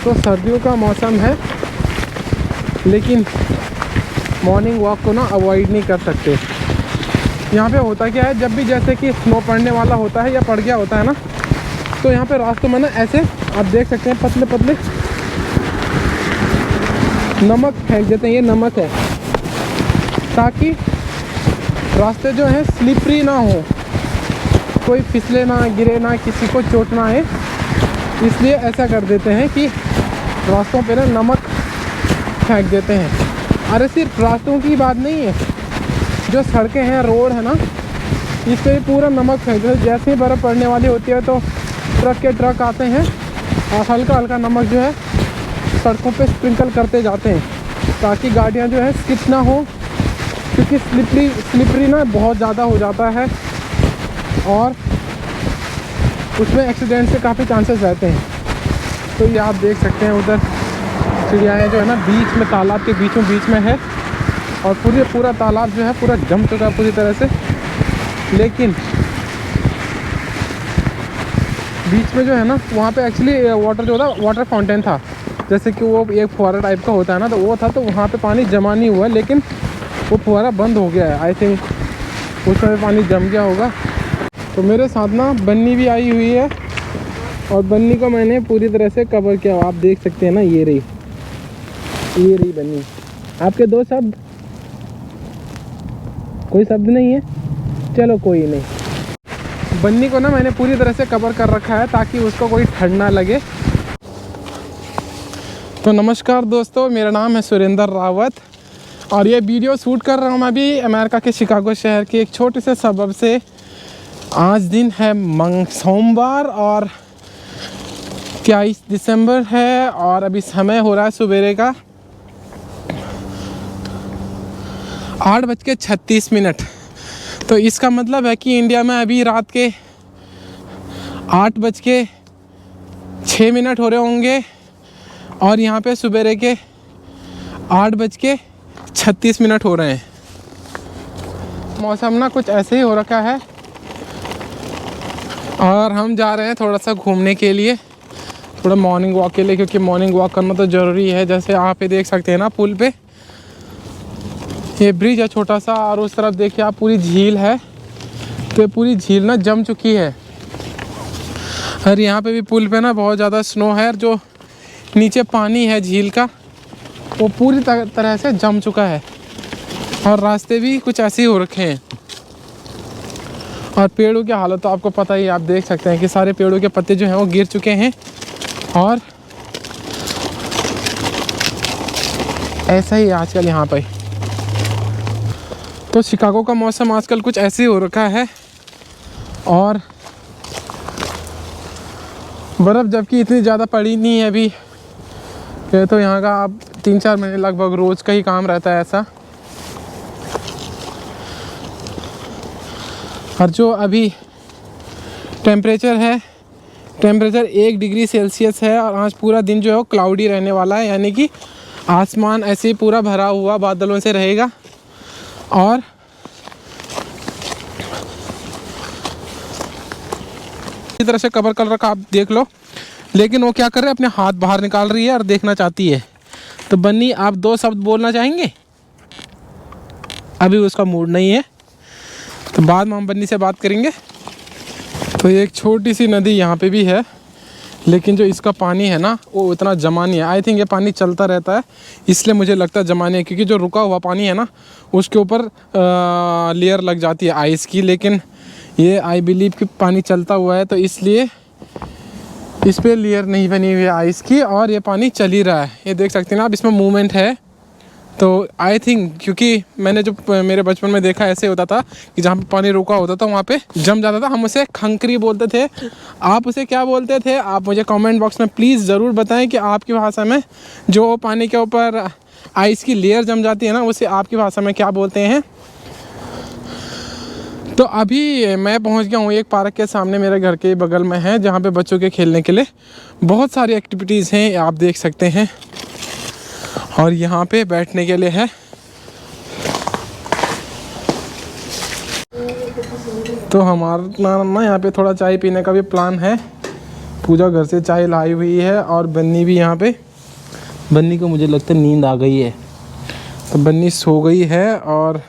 तो सर्दियों का मौसम है, लेकिन मॉर्निंग वॉक को ना अवॉइड नहीं कर सकते। यहाँ पे होता क्या है, जब भी जैसे कि स्नो पड़ने वाला होता है या पड़ गया होता है ना, तो यहाँ पे रास्तों में ना ऐसे आप देख सकते हैं पतले पतले नमक फेंक देते हैं। ये नमक है ताकि रास्ते जो हैं स्लिपरी ना हो, कोई फिसले ना, गिरे ना, किसी को चोट ना आए, इसलिए ऐसा कर देते हैं कि रास्तों पे ना नमक फेंक देते हैं। अरे सिर्फ रास्तों की बात नहीं है, जो सड़कें हैं, रोड है ना, इस पर पूरा नमक फेंक देते हैं। जैसे ही बर्फ़ पड़ने वाली होती है तो ट्रक के ट्रक आते हैं और हल्का हल्का नमक जो है सड़कों पे स्प्रिंकल करते जाते हैं, ताकि गाड़ियाँ जो है स्किप ना हो, क्योंकि स्लिपरी ना बहुत ज़्यादा हो जाता है और उसमें एक्सीडेंट के काफ़ी चांसेस रहते हैं। तो ये आप देख सकते हैं उधर चिड़ियाएँ जो है ना बीच में, तालाब के बीच में है, और पूरा तालाब जो है पूरा जम चुका है पूरी तरह से। लेकिन बीच में जो है ना, वहाँ पे एक्चुअली वाटर जो था, वाटर फाउंटेन था, जैसे कि वो एक फुहारा टाइप का होता है ना, तो वो था, तो वहाँ पे पानी जमा नहीं हुआ, लेकिन वो फुहारा बंद हो गया है। आई थिंक उसमें पानी जम गया होगा। तो मेरे साथ ना बन्नी भी आई हुई है, और बन्नी को मैंने पूरी तरह से कवर किया। आप देख सकते हैं ना, ये रही बन्नी। आपके दो शब्द? कोई शब्द नहीं है, चलो कोई नहीं। बन्नी को ना मैंने पूरी तरह से कवर कर रखा है ताकि उसको कोई ठंड ना लगे। तो नमस्कार दोस्तों, मेरा नाम है सुरेंद्र रावत और ये वीडियो शूट कर रहा हूँ मैं अभी अमेरिका के शिकागो शहर के एक छोटे से सबब से। आज दिन है सोमवार और 23 दिसंबर है, और अभी समय हो रहा है सवेरे का 8:36। तो इसका मतलब है कि इंडिया में अभी रात के 8:06 हो रहे होंगे, और यहाँ पे सवेरे के 8:36 हो रहे हैं। मौसम ना कुछ ऐसे ही हो रखा है, और हम जा रहे हैं थोड़ा सा घूमने के लिए, थोड़ा मॉर्निंग वॉक के लिए, क्योंकि मॉर्निंग वॉक करना तो ज़रूरी है। जैसे आप ये देख सकते हैं ना, पुल पे ये ब्रिज है छोटा सा, और उस तरफ देखिए आप पूरी झील है। तो ये पूरी झील ना जम चुकी है, और यहाँ पे भी पुल पे ना बहुत ज़्यादा स्नो है, और जो नीचे पानी है झील का वो पूरी तरह से जम चुका है, और रास्ते भी कुछ ऐसे ही हो रखे हैं। और पेड़ों की हालत तो आपको पता ही, आप देख सकते हैं कि सारे पेड़ों के पत्ते जो हैं वो गिर चुके हैं, और ऐसा ही आजकल यहाँ पर। तो शिकागो का मौसम आजकल कुछ ऐसे ही हो रखा है, और बर्फ़ जबकि इतनी ज़्यादा पड़ी नहीं है अभी। तो यहाँ का आप 3-4 महीने लगभग रोज़ का ही काम रहता है ऐसा। और जो अभी टेम्परेचर है, टेम्परेचर 1 डिग्री सेल्सियस है, और आज पूरा दिन जो है वो क्लाउडी रहने वाला है, यानी कि आसमान ऐसे ही पूरा भरा हुआ बादलों से रहेगा। और इस तरह से कवर कर रखा, आप देख लो। लेकिन वो क्या कर रहे हैं, अपने हाथ बाहर निकाल रही है और देखना चाहती है। तो बन्नी, आप 2 शब्द बोलना चाहेंगे? अभी उसका मूड नहीं है, तो बाद में हम बन्नी से बात करेंगे। तो ये एक छोटी सी नदी यहाँ पे भी है, लेकिन जो इसका पानी है ना वो उतना जमा नहीं है। आई थिंक ये पानी चलता रहता है, इसलिए मुझे लगता है जमा नहीं है, क्योंकि जो रुका हुआ पानी है ना उसके ऊपर लेयर लग जाती है आइस की। लेकिन ये आई बिलीव कि पानी चलता हुआ है, तो इसलिए इस पर लेयर नहीं बनी हुई है आइस की, और ये पानी चल ही रहा है। ये देख सकते हैं ना आप, इसमें मूवमेंट है। तो आई थिंक, क्योंकि मैंने जो मेरे बचपन में देखा ऐसे होता था कि जहाँ पे पानी रुका होता था वहाँ पे जम जाता था। हम उसे खंकरी बोलते थे। आप उसे क्या बोलते थे? आप मुझे कमेंट बॉक्स में प्लीज़ ज़रूर बताएं कि आपकी भाषा में जो पानी के ऊपर आइस की लेयर जम जाती है ना, उसे आपकी भाषा में क्या बोलते हैं। तो अभी मैं पहुंच गया हूँ एक पार्क के सामने, मेरे घर के बगल में है, जहाँ पे बच्चों के खेलने के लिए बहुत सारी एक्टिविटीज़ हैं, आप देख सकते हैं। और यहाँ पे बैठने के लिए है। तो हमारा ना यहाँ पे थोड़ा चाय पीने का भी प्लान है, पूजा घर से चाय लाई हुई है और बन्नी भी यहाँ पे, बन्नी को मुझे लगता है नींद आ गई है, तो बन्नी सो गई है। और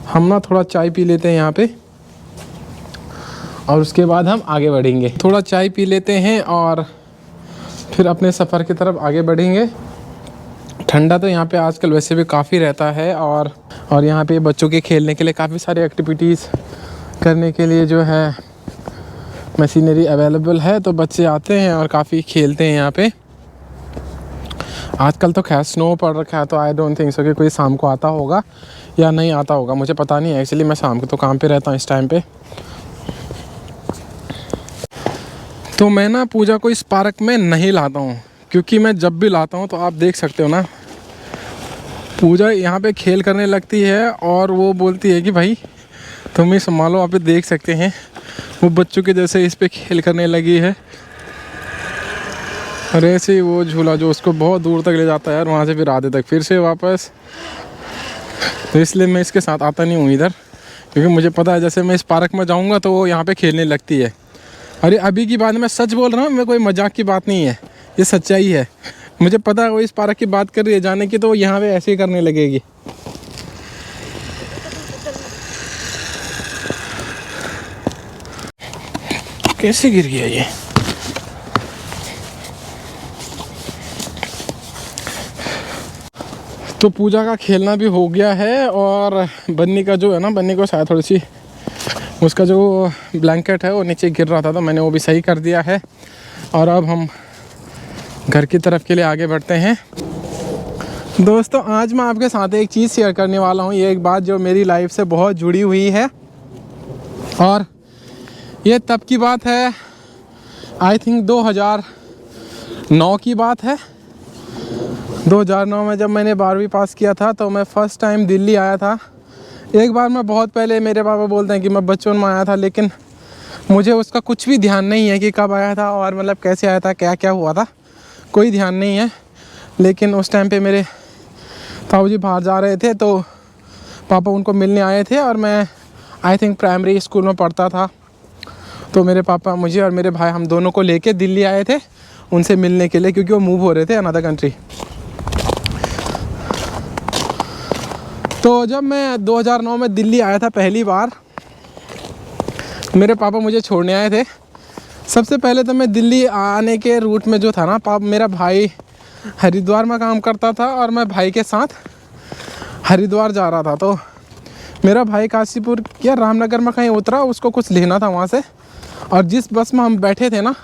हम ना थोड़ा चाय पी लेते हैं यहाँ पे और उसके बाद हम आगे बढ़ेंगे। थोड़ा चाय पी लेते हैं और फिर अपने सफ़र की तरफ आगे बढ़ेंगे। ठंडा तो यहाँ पे आजकल वैसे भी काफ़ी रहता है और यहाँ पे बच्चों के खेलने के लिए काफ़ी सारी एक्टिविटीज़ करने के लिए जो है मशीनरी अवेलेबल है, तो बच्चे आते हैं और काफ़ी खेलते हैं यहाँ पे। आजकल तो खैर स्नो पड़ रखा है, तो आई डोंट थिंक सो कि कोई शाम को आता होगा या नहीं आता होगा, मुझे पता नहीं है। एक्चुअली मैं शाम को तो काम पे रहता हूँ इस टाइम पे। तो मैं ना पूजा को इस पार्क में नहीं लाता हूँ, क्योंकि मैं जब भी लाता हूँ तो आप देख सकते हो ना, पूजा यहाँ पे खेल करने लगती है और वो बोलती है कि भाई तुम ही संभालो। आप देख सकते हैं वो बच्चों के जैसे इस पे खेल करने लगी है। और ऐसे ही वो झूला जो उसको बहुत दूर तक ले जाता है और वहाँ से फिर आधे तक फिर से वापस। तो इसलिए मैं इसके साथ आता नहीं हूँ इधर, क्योंकि मुझे पता है जैसे मैं इस पार्क में जाऊँगा तो वो यहाँ पे खेलने लगती है। अरे अभी की बात मैं सच बोल रहा हूँ, मैं कोई मजाक की बात नहीं है, ये सच्चाई है। मुझे पता है वो इस पार्क की बात कर रही है जाने की, तो वो यहाँ पे ऐसे ही करने लगेगी। कैसे गिर गया ये? तो पूजा का खेलना भी हो गया है और बन्नी का जो है ना, बन्नी को शायद थोड़ी सी उसका जो ब्लैंकेट है वो नीचे गिर रहा था, तो मैंने वो भी सही कर दिया है। और अब हम घर की तरफ के लिए आगे बढ़ते हैं। दोस्तों आज मैं आपके साथ एक चीज़ शेयर करने वाला हूँ, ये एक बात जो मेरी लाइफ से बहुत जुड़ी हुई है। और ये तब की बात है, आई थिंक 2009 की बात है। 2009 में जब मैंने 12वीं पास किया था तो मैं फ़र्स्ट टाइम दिल्ली आया था। एक बार मैं बहुत पहले, मेरे पापा बोलते हैं कि मैं बचपन में आया था, लेकिन मुझे उसका कुछ भी ध्यान नहीं है कि कब आया था और मतलब कैसे आया था, क्या क्या हुआ था, कोई ध्यान नहीं है। लेकिन उस टाइम पे मेरे ताऊजी बाहर जा रहे थे तो पापा उनको मिलने आए थे और मैं आई थिंक प्राइमरी स्कूल में पढ़ता था। तो मेरे पापा मुझे और मेरे भाई हम दोनों को लेके दिल्ली आए थे उनसे मिलने के लिए, क्योंकि वो मूव हो रहे थे अनदर कंट्री। तो जब मैं 2009 में दिल्ली आया था पहली बार, मेरे पापा मुझे छोड़ने आए थे। सबसे पहले तो मैं दिल्ली आने के रूट में जो था ना, मेरा भाई हरिद्वार में काम करता था और मैं भाई के साथ हरिद्वार जा रहा था। तो मेरा भाई काशीपुर या रामनगर में कहीं उतरा, उसको कुछ लेना था वहाँ से, और जिस बस में हम बैठे थे ना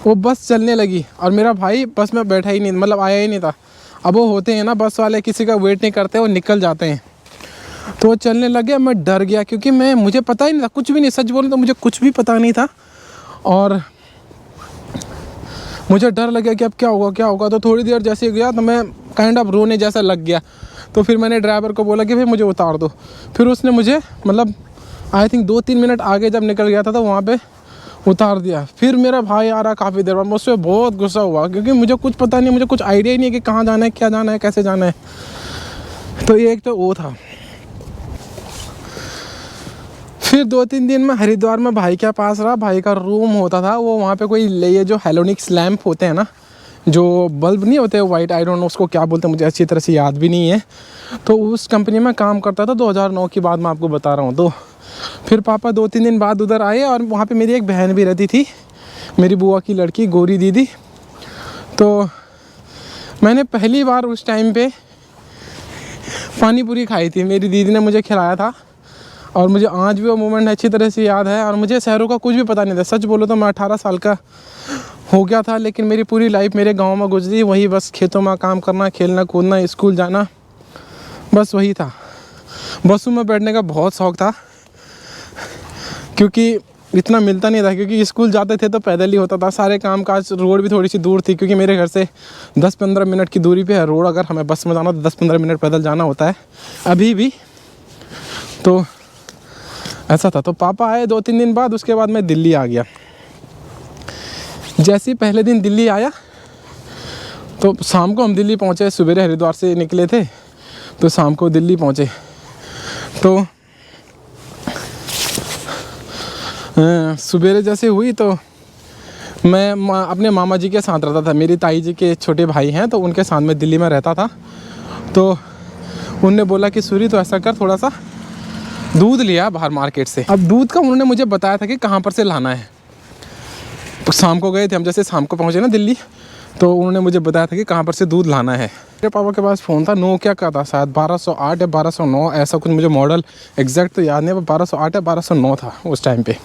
वो बस चलने लगी और मेरा भाई बस में बैठा ही नहीं, मतलब आया ही नहीं था। अब वो होते हैं ना बस वाले, किसी का वेट नहीं करते, वो निकल जाते हैं। तो वो चलने लगे, मैं डर गया क्योंकि मुझे पता ही नहीं था, कुछ भी नहीं, सच बोलूं तो मुझे कुछ भी पता नहीं था। और मुझे डर लगा कि अब क्या होगा क्या होगा। तो थोड़ी देर जैसे गया तो मैं काइंड ऑफ रोने जैसा लग गया। तो फिर मैंने ड्राइवर को बोला कि भाई मुझे उतार दो। फिर उसने मुझे मतलब आई थिंक 2-3 मिनट आगे जब निकल गया था तो वहाँ पे उतार दिया। फिर मेरा भाई आ रहा काफ़ी देर बाद, मुझसे बहुत गुस्सा हुआ क्योंकि मुझे कुछ पता नहीं, मुझे कुछ आइडिया ही नहीं है कि कहाँ जाना है, क्या जाना है, कैसे जाना है। तो ये एक तो वो था। फिर 2-3 दिन में हरिद्वार में भाई के पास रहा। भाई का रूम होता था वो वहाँ पे कोई ये जो हेलोनिक्स लैम्प होते हैं ना, जो बल्ब नहीं होते वाइट, आई डोंट नो उसको क्या बोलते हैं, मुझे अच्छी तरह से याद भी नहीं है। तो उस कंपनी में काम करता था। 2009 की बात मैं आपको बता रहा हूँ। तो फिर पापा 2-3 दिन बाद उधर आए और वहाँ पे मेरी एक बहन भी रहती थी, मेरी बुआ की लड़की गौरी दीदी। तो मैंने पहली बार उस टाइम पे पानी पूरी खाई थी, मेरी दीदी ने मुझे खिलाया था। और मुझे आज भी वो मोमेंट अच्छी तरह से याद है। और मुझे शहरों का कुछ भी पता नहीं था, सच बोलो तो मैं 18 साल का हो गया था, लेकिन मेरी पूरी लाइफ मेरे गांव में गुजरी। वही बस खेतों में काम करना, खेलना कूदना, स्कूल जाना, बस वही था। बसों में बैठने का बहुत शौक़ था क्योंकि इतना मिलता नहीं था, क्योंकि स्कूल जाते थे तो पैदल ही होता था सारे काम काज। रोड भी थोड़ी सी दूर थी क्योंकि मेरे घर से 10-15 मिनट की दूरी पे है रोड। अगर हमें बस में जाना तो 10-15 मिनट पैदल जाना होता है अभी भी। तो ऐसा था। तो पापा आए 2-3 दिन बाद, उसके बाद मैं दिल्ली आ गया। जैसे ही पहले दिन दिल्ली आया तो शाम को हम दिल्ली पहुँचे। सवेरे हरिद्वार से निकले थे तो शाम को दिल्ली पहुँचे। तो सवेरे जैसे हुई तो मैं अपने मामा जी के साथ रहता था। मेरी ताई जी के छोटे भाई हैं, तो उनके साथ में दिल्ली में रहता था। तो उनने बोला कि सूरी तो ऐसा कर, थोड़ा सा दूध लिया बाहर मार्केट से। अब दूध का उन्होंने मुझे बताया था कि कहाँ पर से लाना है। तो शाम को गए थे हम, जैसे शाम को पहुँचे ना दिल्ली, तो उन्होंने मुझे बताया था कि कहाँ पर से दूध लाना है। मेरे पापा के पास फ़ोन था, नोकिया का था, शायद 1208 या 1209 ऐसा कुछ, मुझे मॉडल एग्जैक्ट तो याद नहीं, 1208 या 1209 था उस टाइम पे।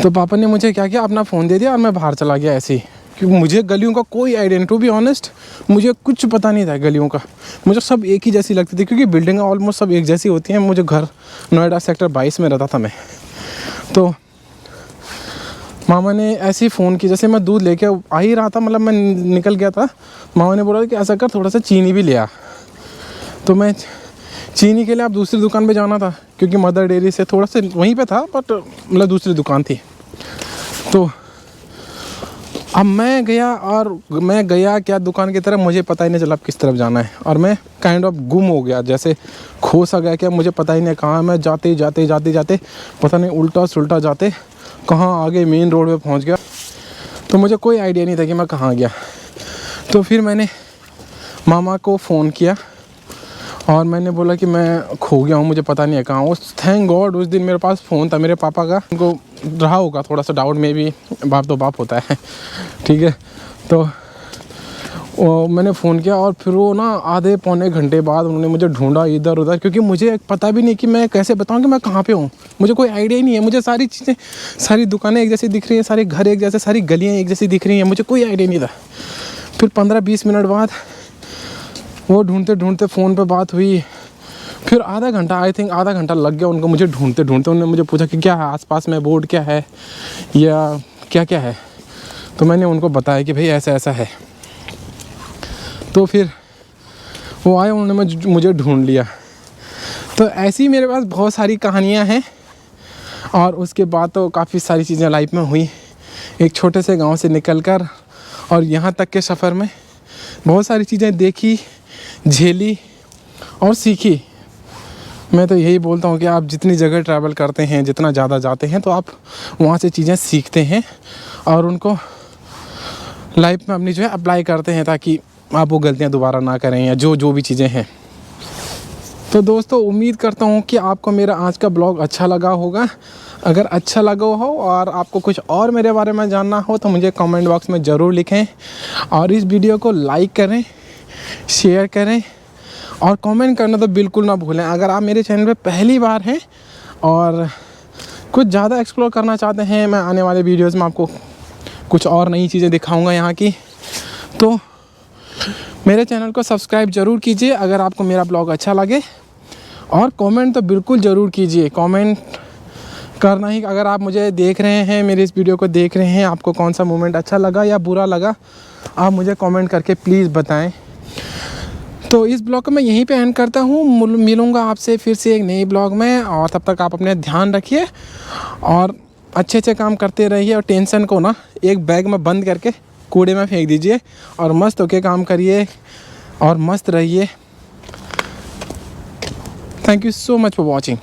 तो पापा ने मुझे क्या किया, अपना फ़ोन दे दिया और मैं बाहर चला गया ऐसे ही, क्योंकि मुझे गलियों का कोई आइडिया नहीं, टू बी ऑनेस्ट मुझे कुछ पता नहीं था गलियों का। मुझे सब एक ही जैसी लगती थी, क्योंकि बिल्डिंगें ऑलमोस्ट सब एक जैसी होती हैं। मुझे घर नोएडा सेक्टर 22 में रहता था मैं। तो मामा ने ऐसे ही फ़ोन किया, जैसे मैं दूध लेके आ ही रहा था, मतलब मैं निकल गया था, मामा ने बोला कि ऐसा कर थोड़ा सा चीनी भी ले आ। तो मैं चीनी के लिए अब दूसरी दुकान पे जाना था, क्योंकि मदर डेयरी से थोड़ा सा वहीं पे था, बट मतलब दूसरी दुकान थी। तो अब मैं गया क्या दुकान की तरफ, मुझे पता ही नहीं चला किस तरफ जाना है, और मैं काइंड ऑफ गुम हो गया, जैसे खो सा गया क्या, मुझे पता ही नहीं कहाँ मैं जाते जाते पता नहीं उल्टा सुल्टा जाते कहाँ आगे मेन रोड पे पहुँच गया। तो मुझे कोई आइडिया नहीं था कि मैं कहाँ गया। तो फिर मैंने मामा को फ़ोन किया और मैंने बोला कि मैं खो गया हूँ, मुझे पता नहीं है कहाँ। उस थैंक गॉड उस दिन मेरे पास फ़ोन था मेरे पापा का। उनको रहा होगा थोड़ा सा डाउट, में भी बाप तो बाप होता है, ठीक है। तो मैंने फ़ोन किया और फिर वो ना आधे पौने घंटे बाद उन्होंने मुझे ढूंढा इधर उधर, क्योंकि मुझे पता भी नहीं कि मैं कैसे बताऊं कि मैं कहाँ पे हूँ। मुझे कोई आइडिया ही नहीं है। मुझे सारी चीज़ें, सारी दुकानें एक जैसी दिख रही हैं, सारे घर एक जैसे, सारी गलियाँ एक जैसी दिख रही हैं, मुझे कोई आइडिया नहीं था। फिर 15-20 मिनट बाद वो ढूंढते ढूंढते फ़ोन पे बात हुई। फिर आधा घंटा, आई थिंक आधा घंटा लग गया उनको मुझे ढूंढते ढूंढते। उन्होंने मुझे पूछा कि क्या है आसपास में, बोर्ड क्या है या क्या क्या है। तो मैंने उनको बताया कि भाई ऐसा ऐसा है। तो फिर वो आए, उन्होंने मुझे ढूंढ लिया। तो ऐसी मेरे पास बहुत सारी कहानियाँ हैं। और उसके बाद तो काफ़ी सारी चीज़ें लाइफ में हुई। एक छोटे से गांव से निकलकर और यहाँ तक के सफ़र में बहुत सारी चीज़ें देखी, झेली और सीखी। मैं तो यही बोलता हूँ कि आप जितनी जगह ट्रैवल करते हैं, जितना ज़्यादा जाते हैं, तो आप वहाँ से चीज़ें सीखते हैं और उनको लाइफ में अपनी जो है अप्लाई करते हैं, ताकि आप वो गलतियाँ दोबारा ना करें या जो भी चीज़ें हैं। तो दोस्तों उम्मीद करता हूँ कि आपको मेरा आज का ब्लॉग अच्छा लगा होगा। अगर अच्छा लगा हो और आपको कुछ और मेरे बारे में जानना हो तो मुझे कमेंट बॉक्स में ज़रूर लिखें, और इस वीडियो को लाइक करें, शेयर करें और कमेंट करना तो बिल्कुल ना भूलें। अगर आप मेरे चैनल पे पहली बार हैं और कुछ ज़्यादा एक्सप्लोर करना चाहते हैं, मैं आने वाले वीडियोज़ में आपको कुछ और नई चीज़ें दिखाऊँगा यहाँ की, तो मेरे चैनल को सब्सक्राइब ज़रूर कीजिए अगर आपको मेरा ब्लॉग अच्छा लगे। और कमेंट तो बिल्कुल ज़रूर कीजिए, कमेंट करना ही। अगर आप मुझे देख रहे हैं, मेरे इस वीडियो को देख रहे हैं, आपको कौन सा मोमेंट अच्छा लगा या बुरा लगा, आप मुझे कमेंट करके प्लीज़ बताएं। तो इस ब्लॉग को मैं यहीं पे एंड करता हूँ। मिलूँगा आपसे फिर से एक नई ब्लॉग में, और तब तक आप अपने ध्यान रखिए और अच्छे काम करते रहिए। और टेंशन को ना एक बैग में बंद करके कूड़े में फेंक दीजिए और मस्त होके काम करिए और मस्त रहिए। Thank you so much for watching.